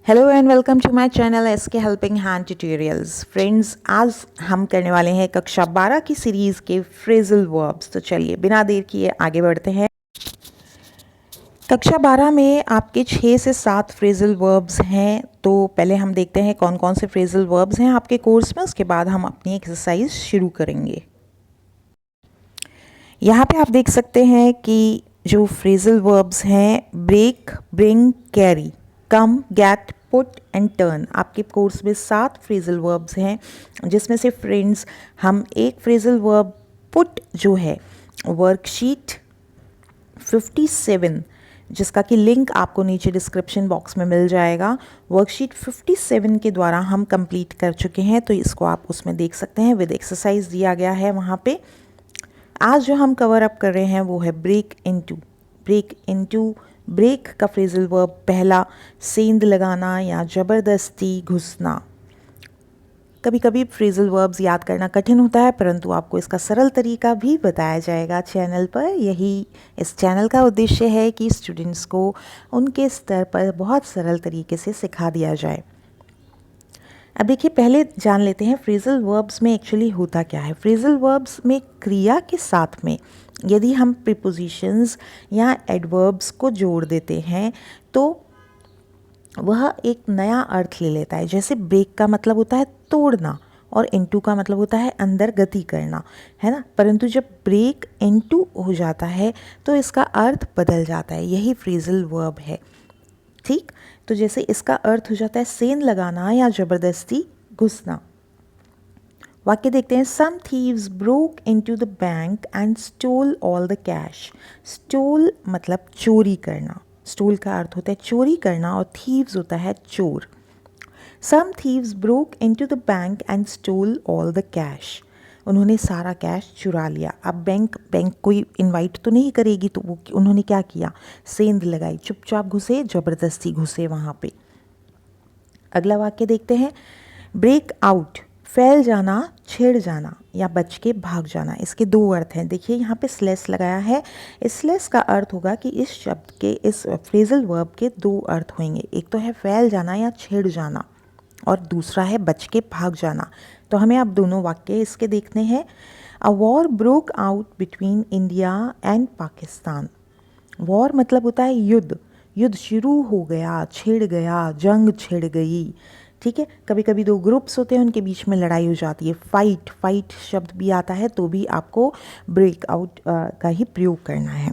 Hello and welcome to my channel SK helping hand tutorials. Friends, आज हम करने वाले हैं कक्षा 12 की सीरीज़ के फ्रेजल वर्ब्स। तो चलिए बिना देर किए आगे बढ़ते हैं। कक्षा 12 में आपके 6 से 7 फ्रेजल वर्ब्स हैं। तो पहले हम देखते हैं कौन कौन से फ्रेजल वर्ब्स हैं आपके कोर्स में, उसके बाद हम अपनी एक्सरसाइज शुरू करेंगे। यहाँ पे आप देख सकते हैं कि जो फ्रेजल वर्ब्स हैं break, bring, carry, come, get, put and turn, आपके कोर्स में 7 फ्रेजल वर्ब्स हैं, जिसमें से फ्रेंड्स हम एक फ्रेजल वर्ब पुट जो है वर्कशीट 57, जिसका कि लिंक आपको नीचे डिस्क्रिप्शन बॉक्स में मिल जाएगा, वर्कशीट 57 के द्वारा हम कंप्लीट कर चुके हैं। तो इसको आप उसमें देख सकते हैं, विद एक्सरसाइज दिया गया है वहाँ पे। आज जो हम कवर अप कर रहे हैं वो है break into. Break into, break का फ्रेजल वर्ब पहला, सेंध लगाना या ज़बरदस्ती घुसना। कभी कभी फ्रेजल वर्ब्स याद करना कठिन होता है, परंतु आपको इसका सरल तरीका भी बताया जाएगा चैनल पर। यही इस चैनल का उद्देश्य है कि स्टूडेंट्स को उनके स्तर पर बहुत सरल तरीके से सिखा दिया जाए। अब देखिए, पहले जान लेते हैं फ्रेजल वर्ब्स में एक्चुअली होता क्या है। फ्रेजल वर्ब्स में क्रिया के साथ में यदि हम प्रीपोजिशंस या एडवर्ब्स को जोड़ देते हैं तो वह एक नया अर्थ ले लेता है। जैसे ब्रेक का मतलब होता है तोड़ना और इनटू का मतलब होता है अंदर गति करना, है ना। परंतु जब ब्रेक इनटू हो जाता है तो इसका अर्थ बदल जाता है। यही फ्रेजल वर्ब है, ठीक। तो जैसे इसका अर्थ हो जाता है सेंध लगाना या ज़बरदस्ती घुसना। वाक्य देखते हैं। Some thieves broke into the bank and stole all the cash. Stole मतलब चोरी करना, स्टोल का अर्थ होता है चोरी करना और थीव्स होता है चोर। Some thieves broke into the bank and stole all the cash. उन्होंने सारा कैश चुरा लिया। अब बैंक कोई इनवाइट तो नहीं करेगी, तो वो उन्होंने क्या किया, सेंध लगाई, चुपचाप घुसे, ज़बरदस्ती घुसे वहाँ पे। अगला वाक्य देखते हैं। ब्रेक आउट, फैल जाना, छिड़ जाना या बच के भाग जाना। इसके दो अर्थ हैं। देखिए यहाँ पे स्लेस लगाया है। इस स्लेस का अर्थ होगा कि इस शब्द के, इस फ्रेजल वर्ब के दो अर्थ होंगे। एक तो है फैल जाना या छिड़ जाना और दूसरा है बच के भाग जाना। तो हमें अब दोनों वाक्य इसके देखने हैं। A war broke out between India and Pakistan. War मतलब होता है युद्ध, युद्ध शुरू हो गया, छिड़ गया, जंग छिड़ गई, ठीक है। कभी कभी दो ग्रुप्स होते हैं, उनके बीच में लड़ाई हो जाती है। फाइट, फाइट शब्द भी आता है तो भी आपको ब्रेक आउट का ही प्रयोग करना है।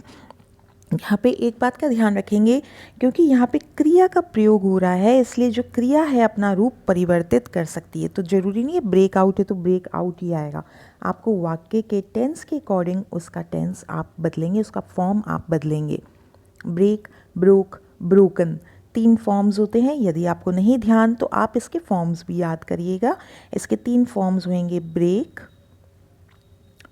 यहाँ पे एक बात का ध्यान रखेंगे, क्योंकि यहाँ पे क्रिया का प्रयोग हो रहा है, इसलिए जो क्रिया है अपना रूप परिवर्तित कर सकती है। तो ज़रूरी नहीं है ब्रेक आउट है तो ब्रेक आउट ही आएगा। आपको वाक्य के टेंस के अकॉर्डिंग उसका टेंस आप बदलेंगे, उसका फॉर्म आप बदलेंगे। ब्रेक, ब्रोक, ब्रोकन, 3 फॉर्म्स होते हैं। यदि आपको नहीं ध्यान तो आप इसके फॉर्म्स भी याद करिएगा। इसके 3 फॉर्म्स होंगे। ब्रेक,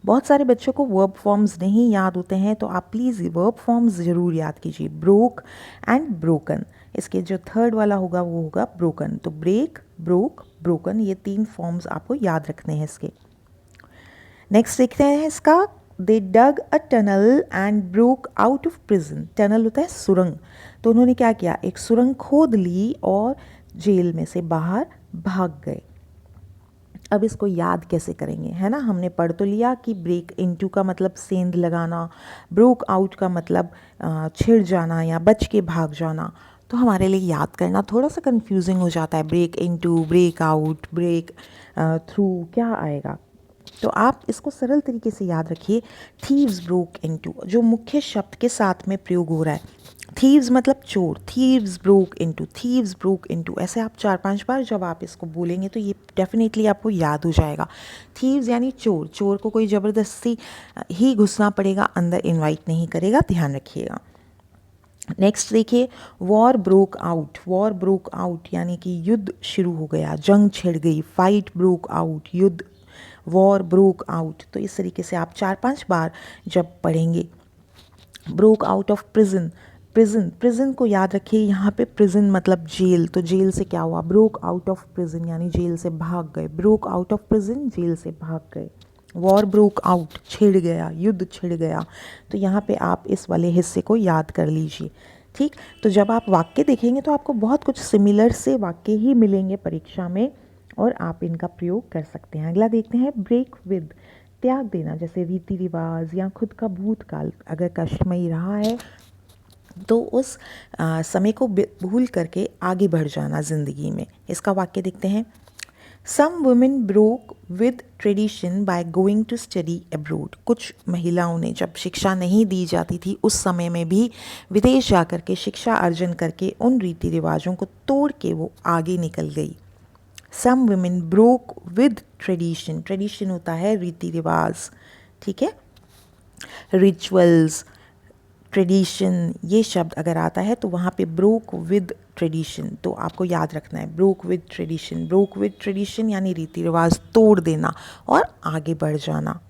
बहुत सारे बच्चों को वर्ब फॉर्म्स नहीं याद होते हैं, तो आप प्लीज़ वर्ब फॉर्म्स ज़रूर याद कीजिए। ब्रोक एंड ब्रोकन, इसके जो थर्ड वाला होगा वो होगा ब्रोकन। तो ब्रेक, ब्रोक, ब्रोकन, ये 3 फॉर्म्स आपको याद रखने हैं इसके। नेक्स्ट देखते हैं इसका। They dug a tunnel and broke out of prison. Tunnel होता है सुरंग, तो उन्होंने क्या किया, एक सुरंग खोद ली और जेल में से बाहर भाग गए। अब इसको याद कैसे करेंगे, है ना। हमने पढ़ तो लिया कि ब्रेक इनटू का मतलब सेंध लगाना, ब्रोक आउट का मतलब छिड़ जाना या बच के भाग जाना। तो हमारे लिए याद करना थोड़ा सा कंफ्यूजिंग हो जाता है। Break into, break out, break through, क्या आएगा। तो आप इसको सरल तरीके से याद रखिए। थीव्स ब्रोक इनटू जो मुख्य शब्द के साथ में प्रयोग हो रहा है। थीव्स मतलब चोर, thieves broke into, thieves broke into, ऐसे आप 4-5 बार जब आप इसको बोलेंगे तो ये डेफिनेटली आपको याद हो जाएगा। थीव्स यानी चोर, चोर को कोई ज़बरदस्ती ही घुसना पड़ेगा, अंदर इनवाइट नहीं करेगा, ध्यान रखिएगा। नेक्स्ट देखिए। War broke out, war broke out यानी कि युद्ध शुरू हो गया, जंग छिड़ गई। फाइट ब्रोक आउट, युद्ध, वॉर ब्रोक आउट। तो इस तरीके से आप 4-5 बार जब पढ़ेंगे। Broke out of prison, prison, prison को याद रखिए। यहाँ पे प्रिजन मतलब जेल, तो जेल से क्या हुआ, ब्रोक आउट ऑफ प्रिजन यानी जेल से भाग गए। Broke out of prison, jail से भाग गए। वॉर ब्रोक आउट, छिड़ गया, युद्ध छिड़ गया। तो यहाँ पे आप इस वाले हिस्से को याद कर लीजिए, ठीक, तो जब आप वाक्य देखेंगे तो आपको बहुत कुछ सिमिलर से वाक्य ही मिलेंगे परीक्षा में और आप इनका प्रयोग कर सकते हैं। अगला देखते हैं ब्रेक विद, त्याग देना, जैसे रीति रिवाज या खुद का भूतकाल अगर कष्टमयी रहा है तो उस समय को भूल करके आगे बढ़ जाना ज़िंदगी में। इसका वाक्य देखते हैं। Some women broke with tradition by going to study abroad. कुछ महिलाओं ने, जब शिक्षा नहीं दी जाती थी उस समय में भी, विदेश जा कर के शिक्षा अर्जन करके उन रीति रिवाजों को तोड़ के वो आगे निकल गई। Some women broke with tradition, tradition होता है रीति रिवाज, ठीक है, रिचुअल्स, ट्रेडिशन, ये शब्द अगर आता है तो वहाँ पे ब्रोक विद ट्रेडिशन, तो आपको याद रखना है broke with tradition. Broke with tradition यानी रीति रिवाज तोड़ देना और आगे बढ़ जाना।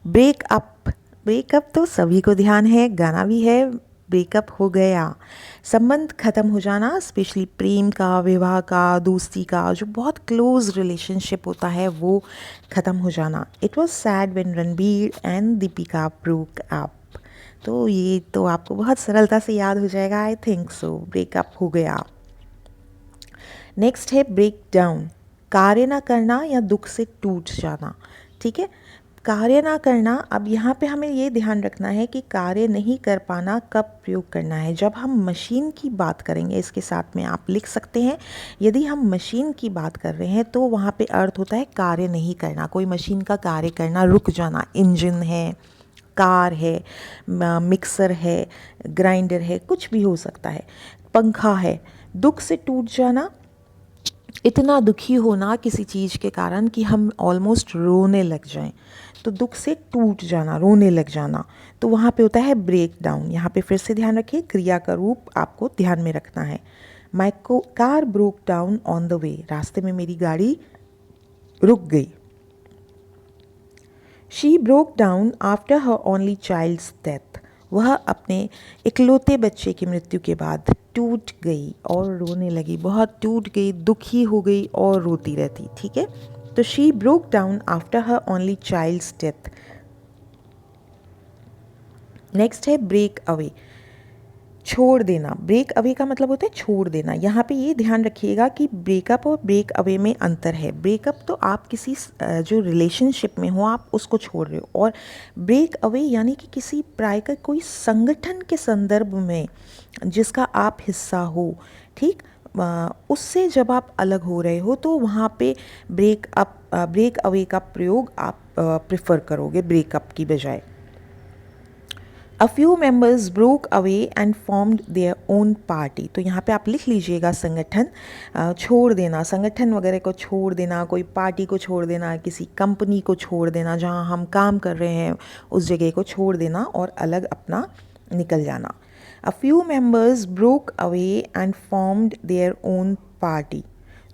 ब्रेकअप, ब्रेकअप तो सभी को ध्यान है, गाना भी है, ब्रेकअप हो गया, संबंध खत्म हो जाना, स्पेशली प्रेम का, विवाह का, दोस्ती का, जो बहुत क्लोज रिलेशनशिप होता है वो ख़त्म हो जाना। It was sad when Ranbir and Deepika broke up. तो ये तो आपको बहुत सरलता से याद हो जाएगा, आई थिंक सो, ब्रेकअप हो गया। नेक्स्ट है ब्रेक डाउन, कार्य ना करना या दुख से टूट जाना, ठीक है। कार्य ना करना, अब यहाँ पे हमें ये ध्यान रखना है कि कार्य नहीं कर पाना कब प्रयोग करना है। जब हम मशीन की बात करेंगे, इसके साथ में आप लिख सकते हैं, यदि हम मशीन की बात कर रहे हैं तो वहाँ पे अर्थ होता है कार्य नहीं करना, कोई मशीन का कार्य करना रुक जाना। इंजन है, कार है, मिक्सर है, ग्राइंडर है, कुछ भी हो सकता है, पंखा है। दुख से टूट जाना, इतना दुखी होना किसी चीज़ के कारण कि हम ऑलमोस्ट रोने लग जाएं, तो दुख से टूट जाना, रोने लग जाना, तो वहाँ पे होता है ब्रेक डाउन। यहाँ पे फिर से ध्यान रखिए, क्रिया का रूप आपको ध्यान में रखना है। My car broke down on the way, रास्ते में मेरी गाड़ी रुक गई। She broke down after her only child's death, वह अपने इकलौते बच्चे की मृत्यु के बाद टूट गई और रोने लगी, बहुत टूट गई, दुखी हो गई और रोती रहती, ठीक है। तो she broke down after her only child's death. Next है ब्रेक अवे, छोड़ देना। ब्रेक अवे का मतलब होता है छोड़ देना। यहाँ पे ये ध्यान रखिएगा कि ब्रेकअप और ब्रेक अवे में अंतर है। ब्रेकअप तो आप किसी जो रिलेशनशिप में हो आप उसको छोड़ रहे हो, और ब्रेक अवे यानी कि किसी प्राय का कोई संगठन के संदर्भ में जिसका आप हिस्सा हो, ठीक, उससे जब आप अलग हो रहे हो तो वहाँ पे ब्रेक अवे का प्रयोग आप प्रेफर करोगे ब्रेकअप की बजाय। A few members broke away and formed their own party। तो यहाँ पे आप लिख लीजिएगा संगठन, छोड़ देना, संगठन वगैरह को छोड़ देना, कोई पार्टी को छोड़ देना, किसी कंपनी को छोड़ देना, जहाँ हम काम कर रहे हैं उस जगह को छोड़ देना और अलग अपना निकल जाना। A few members broke away and formed their own party।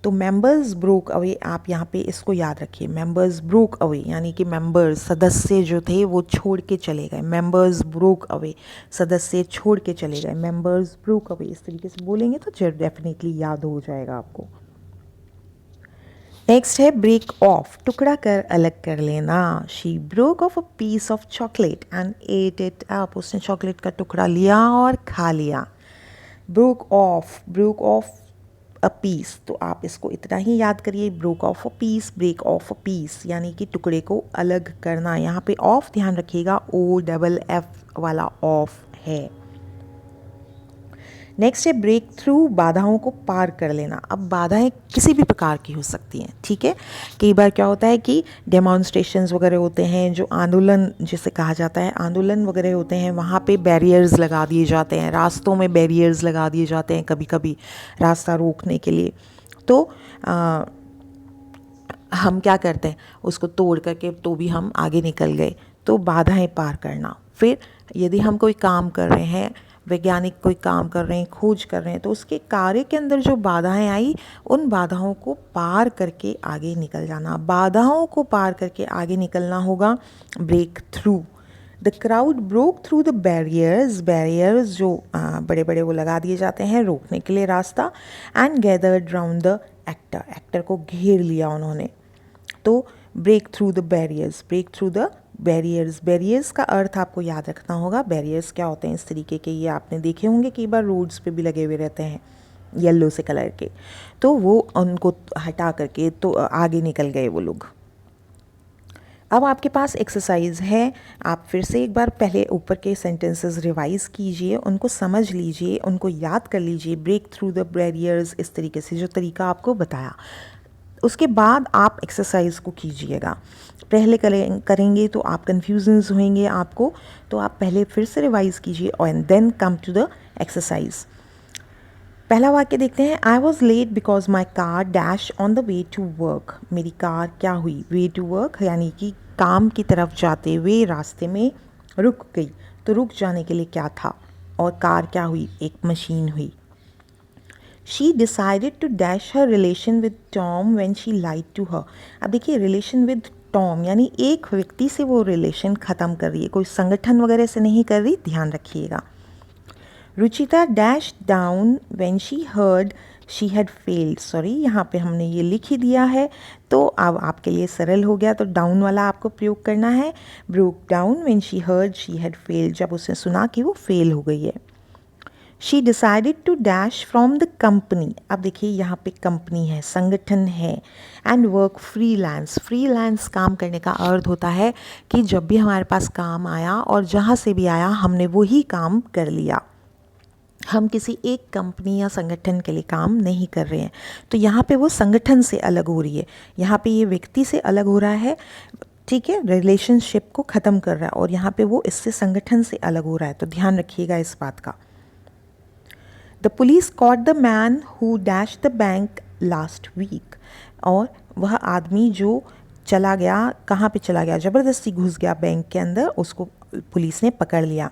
तो मेंबर्स ब्रोक अवे, आप यहाँ पे इसको याद रखिए, मेंबर्स ब्रोक अवे यानी कि मेंबर्स, सदस्य जो थे वो छोड़ के चले गए। मेंबर्स ब्रोक अवे, सदस्य छोड़ के चले गए, मेंबर्स ब्रोक अवे, इस तरीके से बोलेंगे तो डेफिनेटली याद हो जाएगा आपको। नेक्स्ट है ब्रेक ऑफ, टुकड़ा कर अलग कर लेना। She broke off a piece of chocolate and ate it up, उसने चॉकलेट का टुकड़ा लिया और खा लिया। ब्रोक ऑफ अ पीस, तो आप इसको इतना ही याद करिए, broke off a piece, break off a piece यानी कि टुकड़े को अलग करना। यहाँ पे ऑफ ध्यान रखिएगा, OFF वाला ऑफ है। नेक्स्ट है ब्रेक थ्रू, बाधाओं को पार कर लेना। अब बाधाएं किसी भी प्रकार की हो सकती हैं, ठीक है। कई बार क्या होता है कि डेमॉन्स्ट्रेशंस वगैरह होते हैं, जो आंदोलन जिसे कहा जाता है, आंदोलन वगैरह होते हैं, वहाँ पे बैरियर्स लगा दिए जाते हैं, रास्तों में बैरियर्स लगा दिए जाते हैं कभी कभी रास्ता रोकने के लिए। तो हम क्या करते हैं, उसको तोड़ करके तो भी हम आगे निकल गए। तो बाधाएं पार करना। फिर यदि हम कोई काम कर रहे हैं, वैज्ञानिक कोई काम कर रहे हैं, खोज कर रहे हैं, तो उसके कार्य के अंदर जो बाधाएं आई, उन बाधाओं को पार करके आगे निकल जाना। बाधाओं को पार करके आगे निकलना होगा, break through. The crowd broke through the barriers जो बड़े बड़े वो लगा दिए जाते हैं रोकने के लिए रास्ता, and gathered round the actor को घेर लिया उन्होंने। तो break through the barriers, barriers का अर्थ आपको याद रखना होगा। बैरियर्स क्या होते हैं इस तरीके के, ये आपने देखे होंगे कई बार रोड्स पे भी लगे हुए रहते हैं येलो से कलर के, तो वो उनको हटा करके तो आगे निकल गए वो लोग। अब आपके पास एक्सरसाइज है, आप फिर से एक बार पहले ऊपर के सेंटेंसेस रिवाइज कीजिए, उनको समझ लीजिए, उनको याद कर लीजिए, ब्रेक थ्रू द बैरियर्स, इस तरीके से जो तरीका आपको बताया। उसके बाद आप एक्सरसाइज को कीजिएगा। पहले करेंगे तो आप कन्फ्यूजन्स होंगे आपको, तो आप पहले फिर से रिवाइज कीजिए और then come to the exercise. पहला वाक्य देखते हैं। I was late because my car dash on the way to work. मेरी कार क्या हुई, वे टू वर्क यानी कि काम की तरफ जाते हुए रास्ते में रुक गई। तो रुक जाने के लिए क्या था, और कार क्या हुई, एक मशीन हुई। She decided to dash her relation with Tom when she lied to her. अब देखिए रिलेशन विद टॉम यानी एक व्यक्ति से वो रिलेशन ख़त्म कर रही है, कोई संगठन वगैरह से नहीं कर रही, ध्यान रखिएगा। Ruchita dash down when she heard she had failed. Sorry, यहाँ पे हमने ये लिख ही दिया है, तो अब आपके लिए सरल हो गया, तो डाउन वाला आपको प्रयोग करना है। Broke down when she heard she had failed, जब उसने सुना कि वो फेल हो गई है। She decided to dash from the company. अब देखिए यहाँ पे कंपनी है, संगठन है, एंड वर्क फ्रीलांस। फ्रीलांस काम करने का अर्थ होता है कि जब भी हमारे पास काम आया और जहाँ से भी आया हमने वही काम कर लिया, हम किसी एक कंपनी या संगठन के लिए काम नहीं कर रहे हैं। तो यहाँ पे वो संगठन से अलग हो रही है, यहाँ पे ये व्यक्ति से अलग हो रहा है, ठीक है, रिलेशनशिप को ख़त्म कर रहा है, और यहाँ पे वो इससे संगठन से अलग हो रहा है, तो ध्यान रखिएगा इस बात का। The police caught the man who dash the bank last week. और वह आदमी जो चला गया, कहाँ पे चला गया, ज़बरदस्ती घुस गया बैंक के अंदर, उसको पुलिस ने पकड़ लिया।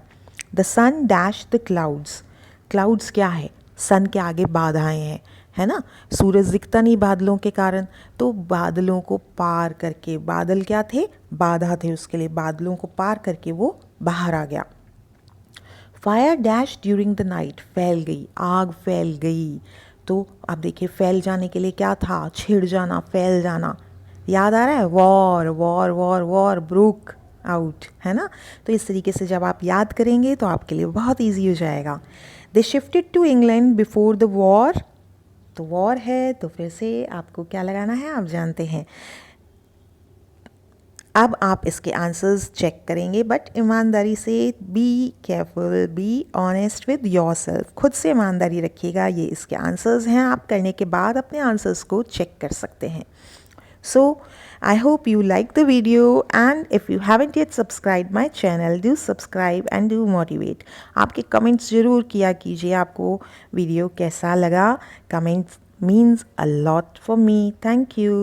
The sun dash the clouds. Clouds क्या है, सन के आगे बाधाएं हैं, है ना, सूरज दिखता नहीं बादलों के कारण, तो बादलों को पार करके, बादल क्या थे, बाधा थे उसके लिए, बादलों को पार करके वो बाहर आ गया। Fire dash during the night. फैल गई, आग फैल गई। तो आप देखिए फैल जाने के लिए क्या था, छिड़ जाना, फैल जाना। याद आ रहा है, war war war war, broke out, है ना। तो इस तरीके से जब आप याद करेंगे तो आपके लिए बहुत ईजी हो जाएगा। They shifted to England before the war. तो वॉर है तो फिर से आपको क्या लगाना है, आप जानते हैं। अब आप इसके आंसर्स चेक करेंगे, बट ईमानदारी से। Be careful, be honest with yourself, खुद से ईमानदारी रखिएगा। ये इसके आंसर्स हैं, आप करने के बाद अपने आंसर्स को चेक कर सकते हैं। So I hope you like the video, and if you haven't yet subscribed my channel, do subscribe and do motivate. आपके कमेंट्स ज़रूर किया कीजिए, आपको वीडियो कैसा लगा। Comments means a lot for me. Thank you.